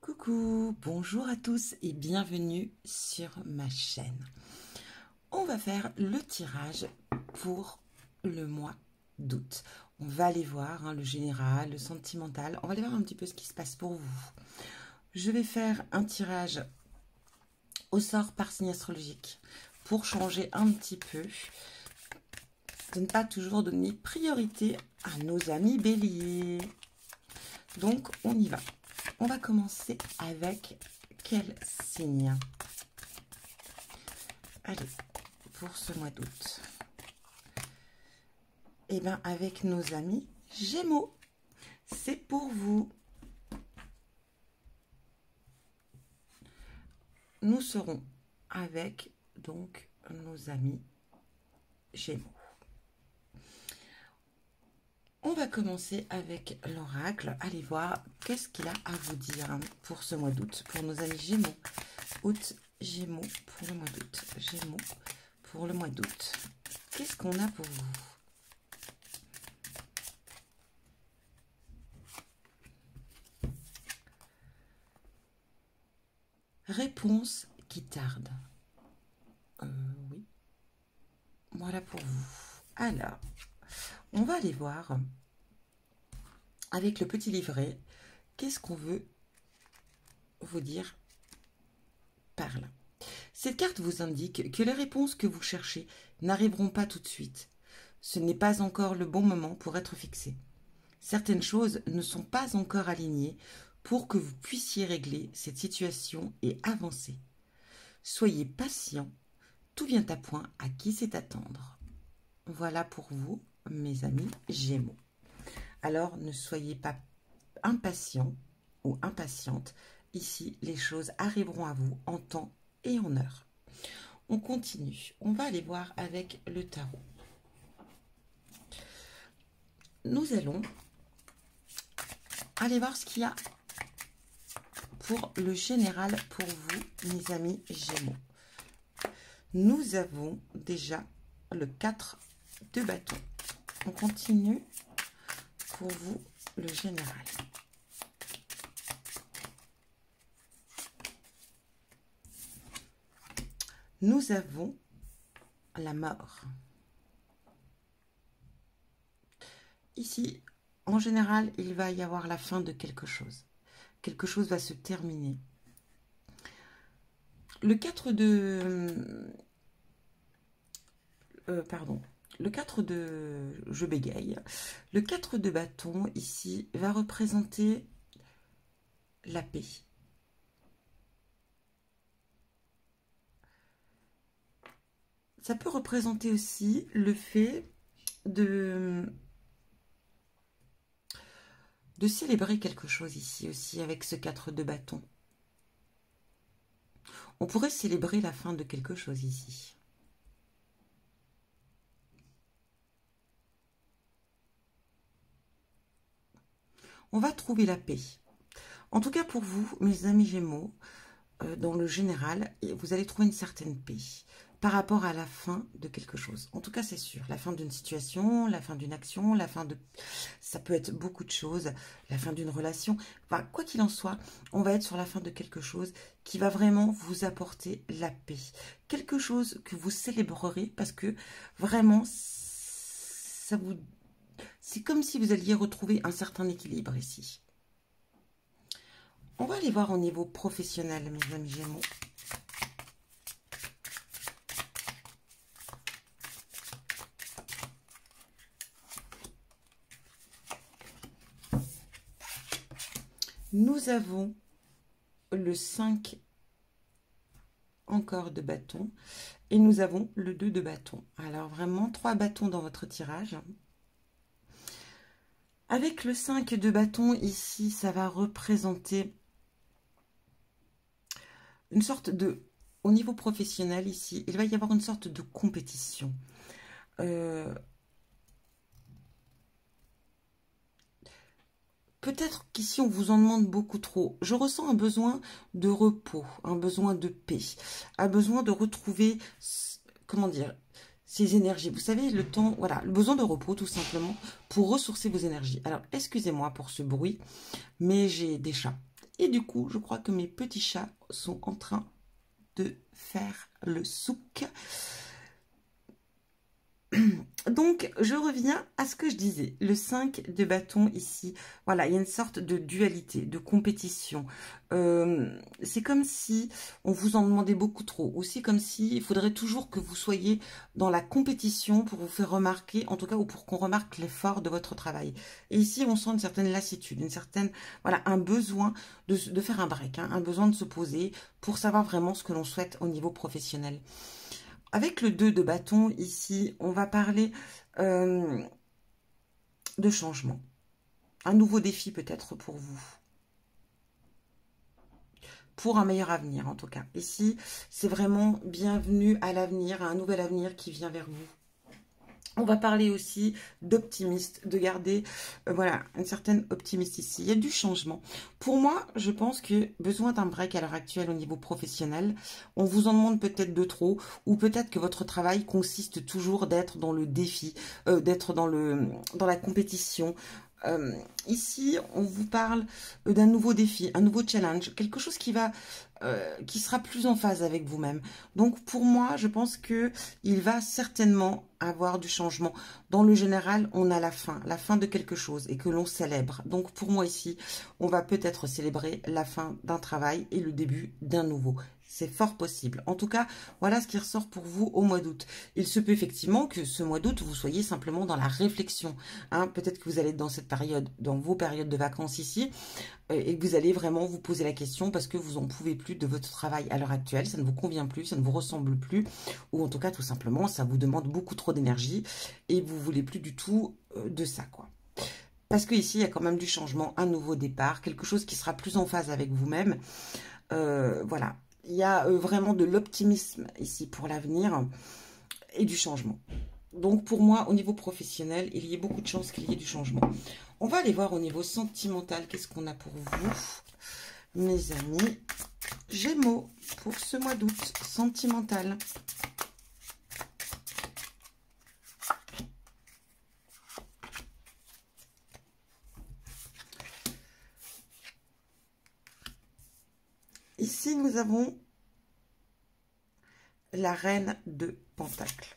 Coucou, bonjour à tous et bienvenue sur ma chaîne. On va faire le tirage pour le mois d'août. On va aller voir le général, le sentimental. On va aller voir un petit peu ce qui se passe pour vous. Je vais faire un tirage au sort par signe astrologique pour changer un petit peu, de ne pas toujours donner priorité à nos amis béliers. Donc, on y va. On va commencer avec quel signe? Allez, pour ce mois d'août. Eh bien, avec nos amis Gémeaux. C'est pour vous. Nous serons avec, donc, nos amis Gémeaux. On va commencer avec l'oracle. Allez voir qu'est-ce qu'il a à vous dire pour ce mois d'août, pour nos amis Gémeaux. Août, Gémeaux, pour le mois d'août. Gémeaux, pour le mois d'août. Qu'est-ce qu'on a pour vous? Réponse qui tarde. Oui. Voilà pour vous. Alors, on va aller voir avec le petit livret, qu'est-ce qu'on veut vous dire par là. Cette carte vous indique que les réponses que vous cherchez n'arriveront pas tout de suite. Ce n'est pas encore le bon moment pour être fixé. Certaines choses ne sont pas encore alignées pour que vous puissiez régler cette situation et avancer. Soyez patient, tout vient à point à qui sait attendre. Voilà pour vous, mes amis Gémeaux. Alors, ne soyez pas impatients ou impatiente. Ici, les choses arriveront à vous en temps et en heure. On continue. On va aller voir avec le tarot. Nous allons aller voir ce qu'il y a pour le général pour vous, mes amis Gémeaux. Nous avons déjà le 4 de bâton. On continue pour vous, le général. Nous avons la mort. Ici, en général, il va y avoir la fin de quelque chose. Quelque chose va se terminer. Le 4 de... Le 4 de... Je bégaye. Le 4 de bâton, ici, va représenter la paix. Ça peut représenter aussi le fait de célébrer quelque chose ici aussi avec ce 4 de bâton. On pourrait célébrer la fin de quelque chose ici. On va trouver la paix. En tout cas pour vous, mes amis Gémeaux, dans le général, vous allez trouver une certaine paix par rapport à la fin de quelque chose. En tout cas, c'est sûr. La fin d'une situation, la fin d'une action, la fin de... Ça peut être beaucoup de choses. La fin d'une relation. Enfin, quoi qu'il en soit, on va être sur la fin de quelque chose qui va vraiment vous apporter la paix. Quelque chose que vous célébrerez parce que vraiment, ça vous... C'est comme si vous alliez retrouver un certain équilibre ici. On va aller voir au niveau professionnel, mes amis Gémeaux. Nous avons le 5 encore de bâton et nous avons le 2 de bâton. Alors vraiment 3 bâtons dans votre tirage. Avec le 5 de bâton ici, ça va représenter une sorte de... Au niveau professionnel ici, il va y avoir une sorte de compétition. Peut-être qu'ici, on vous en demande beaucoup trop. Je ressens un besoin de repos, un besoin de paix, un besoin de retrouver, comment dire, ces énergies. Vous savez, le temps, voilà, le besoin de repos, tout simplement, pour ressourcer vos énergies. Alors, excusez-moi pour ce bruit, mais j'ai des chats. Et du coup, je crois que mes petits chats sont en train de faire le souk. Donc, je reviens à ce que je disais. Le 5 de bâton ici, voilà, il y a une sorte de dualité, de compétition. C'est comme si on vous en demandait beaucoup trop. Aussi comme si il faudrait toujours que vous soyez dans la compétition pour vous faire remarquer, en tout cas, ou pour qu'on remarque l'effort de votre travail. Et ici, on sent une certaine lassitude, une certaine, voilà, un besoin de faire un break, hein, un besoin de se poser pour savoir vraiment ce que l'on souhaite au niveau professionnel. Avec le 2 de bâton, ici, on va parler de changement. Un nouveau défi peut-être pour vous. Pour un meilleur avenir, en tout cas. Ici, c'est vraiment bienvenue à l'avenir, à un nouvel avenir qui vient vers vous. On va parler aussi d'optimiste, de garder voilà, une certaine optimiste ici. Il y a du changement. Pour moi, je pense que besoin d'un break à l'heure actuelle au niveau professionnel. On vous en demande peut-être de trop, ou peut-être que votre travail consiste toujours d'être dans le défi, d'être dans la compétition. Ici, on vous parle d'un nouveau défi, un nouveau challenge, quelque chose qui sera plus en phase avec vous-même. Donc pour moi, je pense que il va certainement avoir du changement. Dans le général, on a la fin de quelque chose et que l'on célèbre. Donc pour moi ici, on va peut-être célébrer la fin d'un travail et le début d'un nouveau. C'est fort possible. En tout cas, voilà ce qui ressort pour vous au mois d'août. Il se peut effectivement que ce mois d'août, vous soyez simplement dans la réflexion. Hein. Peut-être que vous allez être dans cette période, dans vos périodes de vacances ici, et que vous allez vraiment vous poser la question parce que vous n'en pouvez plus de votre travail à l'heure actuelle, ça ne vous convient plus, ça ne vous ressemble plus, ou en tout cas tout simplement ça vous demande beaucoup trop d'énergie et vous voulez plus du tout de ça, quoi. Parce qu'ici il y a quand même du changement, un nouveau départ, quelque chose qui sera plus en phase avec vous-même. Voilà, il y a vraiment de l'optimisme ici pour l'avenir et du changement. Donc pour moi, au niveau professionnel, il y a beaucoup de chances qu'il y ait du changement. On va aller voir au niveau sentimental, qu'est-ce qu'on a pour vous, mes amis Gémeaux, pour ce mois d'août, sentimental. Ici, nous avons la reine de Pentacles.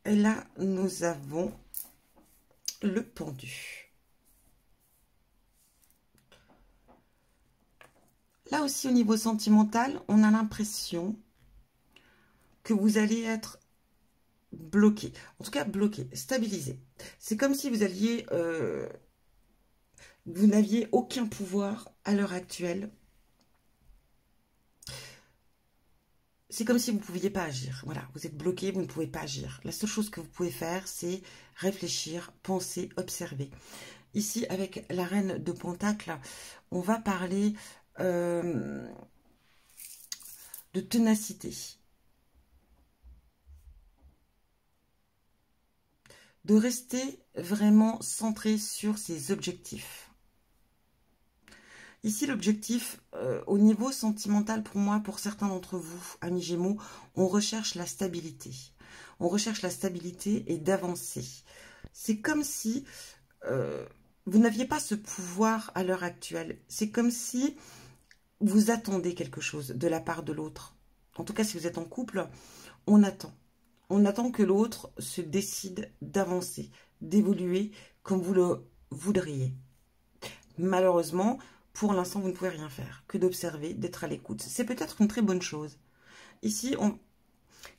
Et là, nous avons le pendu. Là aussi, au niveau sentimental, on a l'impression que vous allez être bloqué. En tout cas, bloqué, stabilisé. C'est comme si vous alliez... vous n'aviez aucun pouvoir à l'heure actuelle. C'est comme si vous ne pouviez pas agir. Voilà, vous êtes bloqué, vous ne pouvez pas agir. La seule chose que vous pouvez faire, c'est réfléchir, penser, observer. Ici, avec la reine de Pentacles, on va parler de ténacité. De rester vraiment centré sur ses objectifs. Ici, l'objectif, au niveau sentimental, pour moi, pour certains d'entre vous, amis Gémeaux, on recherche la stabilité. On recherche la stabilité et d'avancer. C'est comme si vous n'aviez pas ce pouvoir à l'heure actuelle. C'est comme si vous attendez quelque chose de la part de l'autre. En tout cas, si vous êtes en couple, on attend. On attend que l'autre se décide d'avancer, d'évoluer comme vous le voudriez. Malheureusement, pour l'instant, vous ne pouvez rien faire que d'observer, d'être à l'écoute. C'est peut-être une très bonne chose. Ici,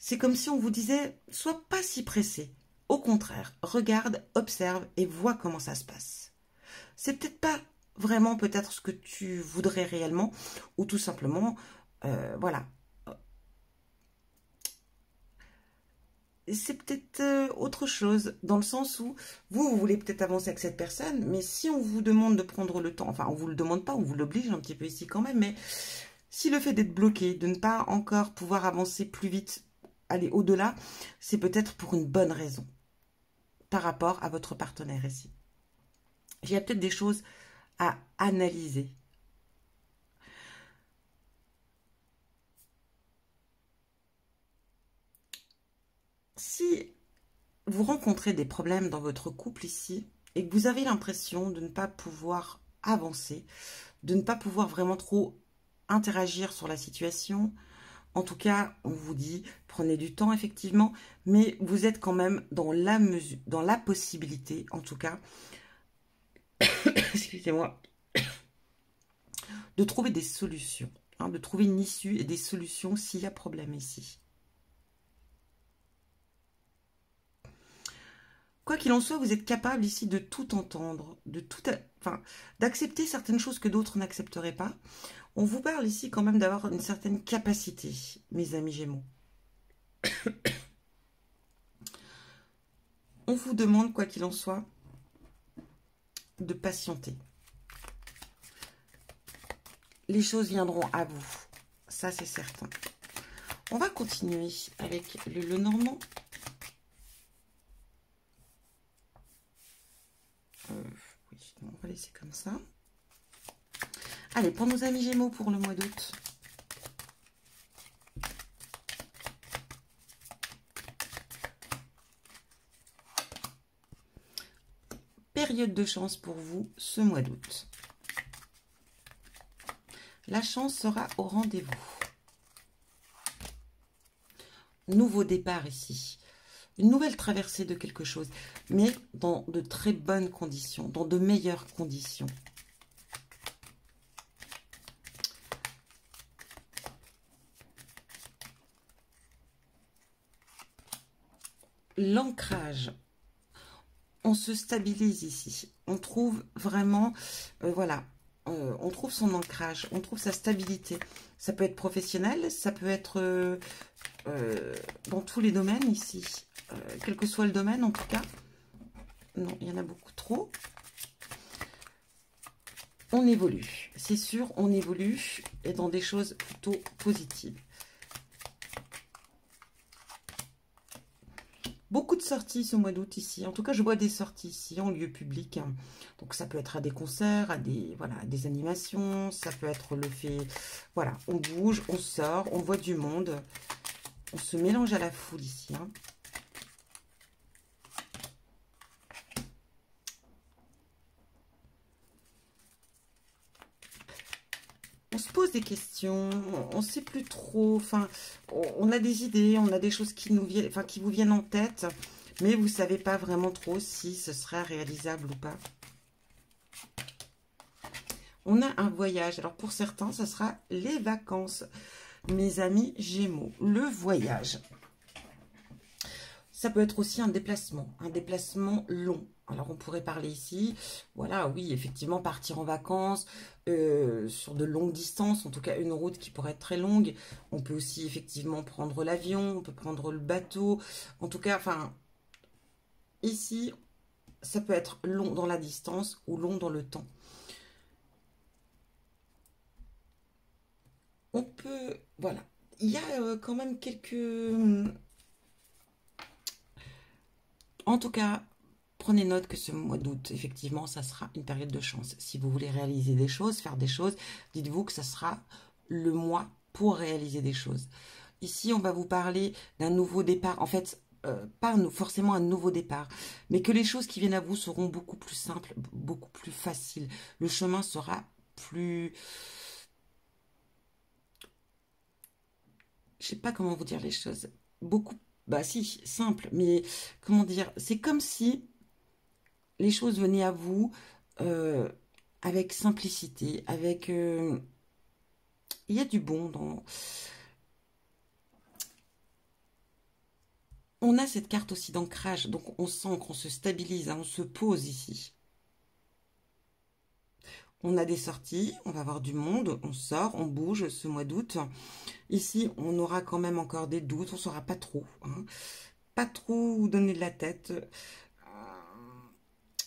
c'est comme si on vous disait, sois pas si pressé. Au contraire, regarde, observe et vois comment ça se passe. C'est peut-être pas vraiment peut-être ce que tu voudrais réellement, ou tout simplement, voilà. C'est peut-être autre chose, dans le sens où vous voulez peut-être avancer avec cette personne, mais si on vous demande de prendre le temps, enfin on ne vous le demande pas, on vous l'oblige un petit peu ici quand même, mais si le fait d'être bloqué, de ne pas encore pouvoir avancer plus vite, aller au-delà, c'est peut-être pour une bonne raison par rapport à votre partenaire ici. Il y a peut-être des choses à analyser. Si vous rencontrez des problèmes dans votre couple ici et que vous avez l'impression de ne pas pouvoir avancer, de ne pas pouvoir vraiment trop interagir sur la situation. En tout cas, on vous dit, prenez du temps effectivement, mais vous êtes quand même dans la mesure, dans la possibilité, en tout cas, excusez-moi, de trouver des solutions, hein, de trouver une issue et des solutions s'il y a problème ici. Quoi qu'il en soit, vous êtes capable ici de tout entendre, de tout, enfin, d'accepter certaines choses que d'autres n'accepteraient pas. On vous parle ici quand même d'avoir une certaine capacité, mes amis Gémeaux. On vous demande, quoi qu'il en soit, de patienter. Les choses viendront à vous, ça c'est certain. On va continuer avec le Lenormand. Oui, on va laisser comme ça. Allez, pour nos amis Gémeaux pour le mois d'août. Période de chance pour vous ce mois d'août. La chance sera au rendez-vous. Nouveau départ ici. Une nouvelle traversée de quelque chose, mais dans de très bonnes conditions, dans de meilleures conditions. L'ancrage. On se stabilise ici. On trouve vraiment, voilà, on trouve son ancrage, on trouve sa stabilité. Ça peut être professionnel, ça peut être dans tous les domaines ici. Quel que soit le domaine en tout cas. Non, il y en a beaucoup trop. On évolue, c'est sûr, on évolue et dans des choses plutôt positives. Beaucoup de sorties ce mois d'août ici. En tout cas, je vois des sorties ici en lieu public. Donc, ça peut être à des concerts, à des, voilà, à des animations. Ça peut être le fait... Voilà, on bouge, on sort, on voit du monde. On se mélange à la foule ici. Hein. On se pose des questions, on ne sait plus trop, enfin, on a des idées, on a des choses qui nous viennent, enfin, qui vous viennent en tête, mais vous ne savez pas vraiment trop si ce sera réalisable ou pas. On a un voyage, alors pour certains, ce sera les vacances, mes amis Gémeaux, le voyage. Ça peut être aussi un déplacement long. Alors, on pourrait parler ici, voilà, oui, effectivement, partir en vacances sur de longues distances, en tout cas, une route qui pourrait être très longue. On peut aussi, effectivement, prendre l'avion, on peut prendre le bateau. En tout cas, enfin, ici, ça peut être long dans la distance ou long dans le temps. On peut, voilà, il y a quand même quelques... En tout cas... Prenez note que ce mois d'août, effectivement, ça sera une période de chance. Si vous voulez réaliser des choses, faire des choses, dites-vous que ça sera le mois pour réaliser des choses. Ici, on va vous parler d'un nouveau départ. En fait, pas forcément un nouveau départ, mais que les choses qui viennent à vous seront beaucoup plus simples, beaucoup plus faciles. Le chemin sera plus... Je sais pas comment vous dire les choses. Beaucoup... Bah si, simple, mais comment dire? C'est comme si... les choses venaient à vous avec simplicité, avec... il y a du bon dans... On a cette carte aussi d'ancrage, donc on sent qu'on se stabilise, hein, on se pose ici. On a des sorties, on va voir du monde, on sort, on bouge ce mois d'août. Ici, on aura quand même encore des doutes, on ne saura pas trop. Hein. Pas trop vous donner de la tête.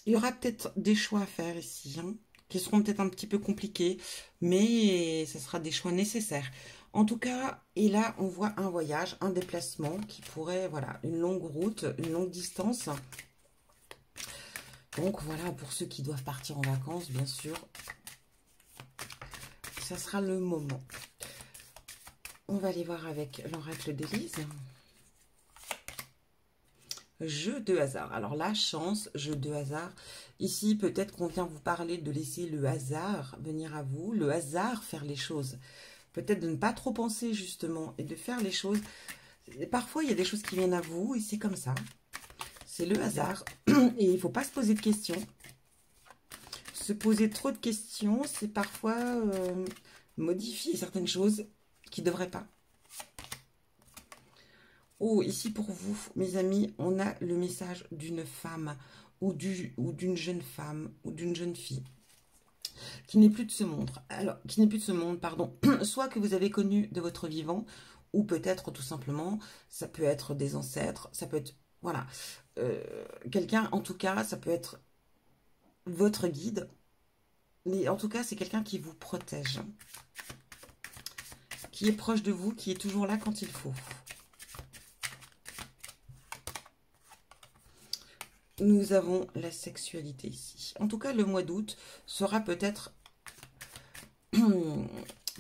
Il y aura peut-être des choix à faire ici, hein, qui seront peut-être un petit peu compliqués, mais ce sera des choix nécessaires. En tout cas, et là, on voit un voyage, un déplacement qui pourrait, voilà, une longue route, une longue distance. Donc voilà, pour ceux qui doivent partir en vacances, bien sûr, ça sera le moment. On va aller voir avec l'oracle d'Élise. Jeu de hasard. Alors la chance, jeu de hasard. Ici, peut-être qu'on vient vous parler de laisser le hasard venir à vous, le hasard faire les choses. Peut-être de ne pas trop penser justement et de faire les choses. Et parfois, il y a des choses qui viennent à vous et c'est comme ça. C'est le hasard et il ne faut pas se poser de questions. Se poser trop de questions, c'est parfois modifier certaines choses qui ne devraient pas. Oh, ici pour vous, mes amis, on a le message d'une femme ou d'une jeune femme ou d'une jeune fille qui n'est plus de ce monde. Alors, qui n'est plus de ce monde, pardon. Soit que vous avez connu de votre vivant, ou peut-être tout simplement, ça peut être des ancêtres, ça peut être, voilà, quelqu'un, en tout cas, ça peut être votre guide, mais en tout cas, c'est quelqu'un qui vous protège, qui est proche de vous, qui est toujours là quand il faut. Nous avons la sexualité ici. En tout cas, le mois d'août sera peut-être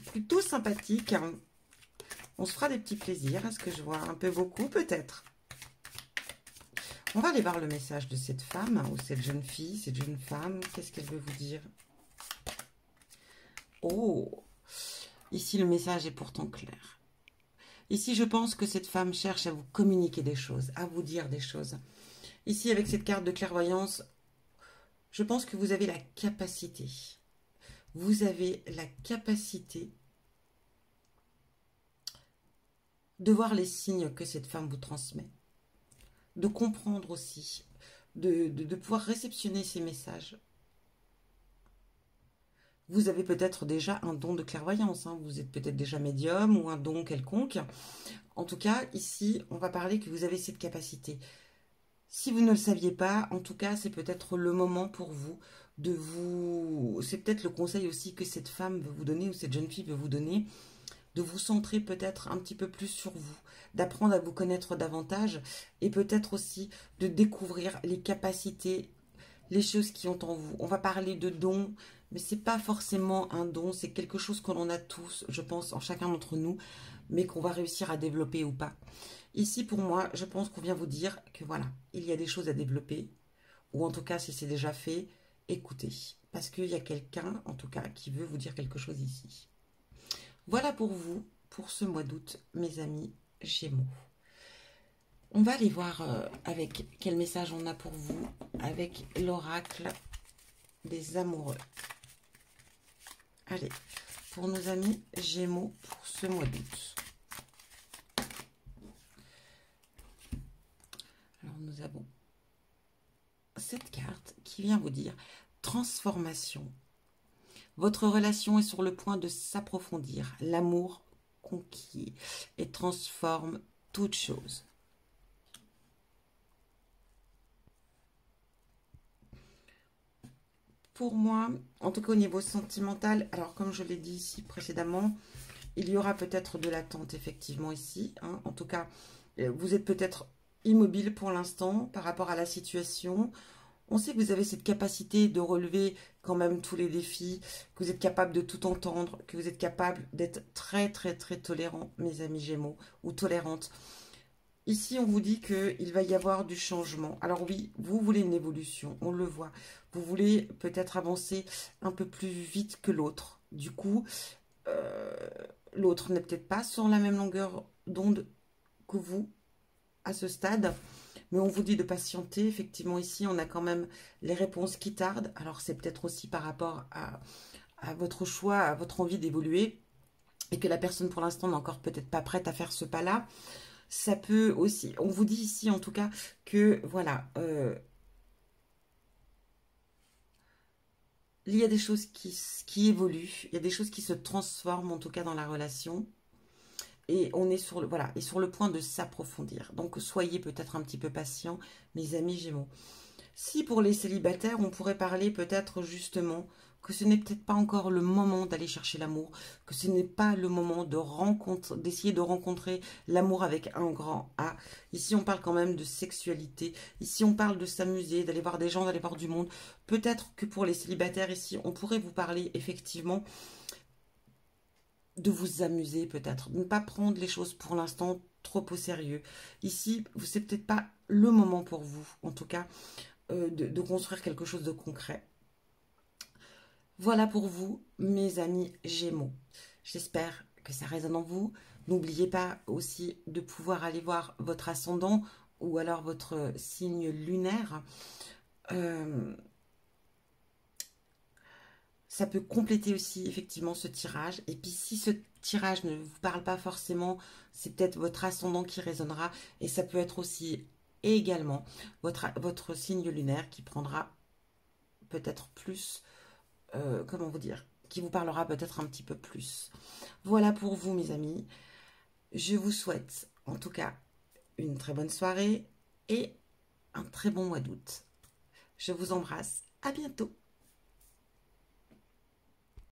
plutôt sympathique. On se fera des petits plaisirs. Est-ce que je vois un peu beaucoup? Peut-être. On va aller voir le message de cette femme ou cette jeune fille, cette jeune femme. Qu'est-ce qu'elle veut vous dire? Oh, ici, le message est pourtant clair. Ici, je pense que cette femme cherche à vous communiquer des choses, à vous dire des choses. Ici, avec cette carte de clairvoyance, je pense que vous avez la capacité. Vous avez la capacité de voir les signes que cette femme vous transmet. De comprendre aussi. De pouvoir réceptionner ces messages. Vous avez peut-être déjà un don de clairvoyance. Hein. Vous êtes peut-être déjà médium ou un don quelconque. En tout cas, ici, on va parler que vous avez cette capacité. Si vous ne le saviez pas, en tout cas, c'est peut-être le moment pour vous de vous... C'est peut-être le conseil aussi que cette femme veut vous donner ou cette jeune fille veut vous donner, de vous centrer peut-être un petit peu plus sur vous, d'apprendre à vous connaître davantage et peut-être aussi de découvrir les capacités, les choses qui ont en vous. On va parler de dons, mais c'est pas forcément un don, c'est quelque chose que l'on a tous, je pense, en chacun d'entre nous, mais qu'on va réussir à développer ou pas. Ici, pour moi, je pense qu'on vient vous dire que voilà, il y a des choses à développer, ou en tout cas, si c'est déjà fait, écoutez, parce qu'il y a quelqu'un, en tout cas, qui veut vous dire quelque chose ici. Voilà pour vous, pour ce mois d'août, mes amis Gémeaux. On va aller voir avec quel message on a pour vous, avec l'oracle des amoureux. Allez, pour nos amis Gémeaux, pour ce mois d'août. Alors, nous avons cette carte qui vient vous dire transformation. Votre relation est sur le point de s'approfondir. L'amour conquiert et transforme toute chose. Pour moi, en tout cas au niveau sentimental, alors comme je l'ai dit ici précédemment, il y aura peut-être de l'attente effectivement ici. Hein. En tout cas, vous êtes peut-être immobile pour l'instant par rapport à la situation. On sait que vous avez cette capacité de relever quand même tous les défis, que vous êtes capable de tout entendre, que vous êtes capable d'être très très très tolérant, mes amis Gémeaux, ou tolérante. Ici, on vous dit qu'il va y avoir du changement. Alors oui, vous voulez une évolution, on le voit. Vous voulez peut-être avancer un peu plus vite que l'autre. Du coup, l'autre n'est peut-être pas sur la même longueur d'onde que vous à ce stade. Mais on vous dit de patienter. Effectivement, ici, on a quand même les réponses qui tardent. Alors, c'est peut-être aussi par rapport à votre choix, à votre envie d'évoluer. Et que la personne, pour l'instant, n'est encore peut-être pas prête à faire ce pas-là. Ça peut aussi... On vous dit ici, en tout cas, que, voilà... il y a des choses qui évoluent. Il y a des choses qui se transforment, en tout cas, dans la relation. Et on est sur le, voilà, et sur le point de s'approfondir. Donc, soyez peut-être un petit peu patients, mes amis Gémeaux. Si pour les célibataires, on pourrait parler peut-être justement que ce n'est peut-être pas encore le moment d'aller chercher l'amour, que ce n'est pas le moment de d'essayer de rencontrer l'amour avec un grand A. Ici, on parle quand même de sexualité. Ici, on parle de s'amuser, d'aller voir des gens, d'aller voir du monde. Peut-être que pour les célibataires, ici, on pourrait vous parler effectivement de vous amuser peut-être, de ne pas prendre les choses pour l'instant trop au sérieux. Ici, c'est peut-être pas le moment pour vous, en tout cas, de construire quelque chose de concret. Voilà pour vous, mes amis Gémeaux. J'espère que ça résonne en vous. N'oubliez pas aussi de pouvoir aller voir votre ascendant ou alors votre signe lunaire. Ça peut compléter aussi effectivement ce tirage. Et puis si ce tirage ne vous parle pas forcément, c'est peut-être votre ascendant qui résonnera. Et ça peut être aussi également votre signe lunaire qui prendra peut-être plus, comment vous dire, qui vous parlera peut-être un petit peu plus. Voilà pour vous mes amis. Je vous souhaite en tout cas une très bonne soirée et un très bon mois d'août. Je vous embrasse. À bientôt.